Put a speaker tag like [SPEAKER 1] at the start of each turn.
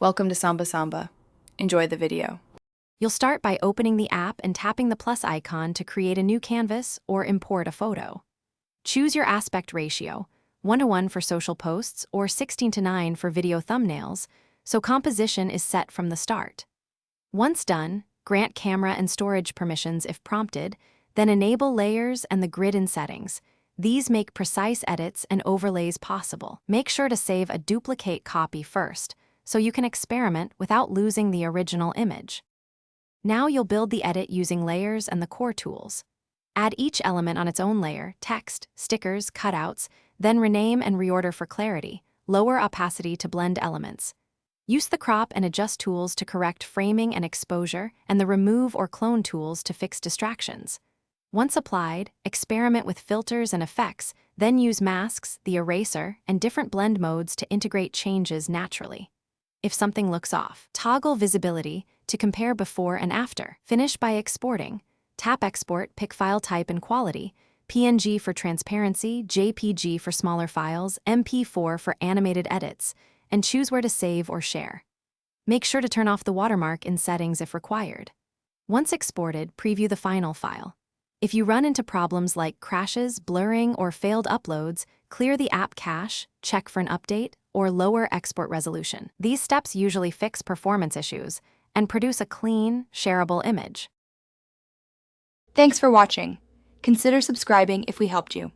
[SPEAKER 1] Welcome to Samba Samba. Enjoy the video.
[SPEAKER 2] You'll start by opening the app and tapping the plus icon to create a new canvas or import a photo. Choose your aspect ratio, 1:1 for social posts or 16:9 for video thumbnails, so composition is set from the start. Once done, grant camera and storage permissions if prompted, then enable layers and the grid in settings. These make precise edits and overlays possible. Make sure to save a duplicate copy first, so you can experiment without losing the original image. Now you'll build the edit using layers and the core tools. Add each element on its own layer, text, stickers, cutouts, then rename and reorder for clarity. Lower opacity to blend elements. Use the crop and adjust tools to correct framing and exposure, and the remove or clone tools to fix distractions. Once applied, experiment with filters and effects, then use masks, the eraser, and different blend modes to integrate changes naturally. If something looks off, toggle visibility to compare before and after. Finish by exporting. Tap Export, pick file type and quality, PNG for transparency, JPG for smaller files, MP4 for animated edits, and choose where to save or share. Make sure to turn off the watermark in settings if required. Once exported, preview the final file. If you run into problems like crashes, blurring, or failed uploads, clear the app cache, check for an update, or lower export resolution. These steps usually fix performance issues and produce a clean, shareable image.
[SPEAKER 3] Thanks for watching. Consider subscribing if we helped you.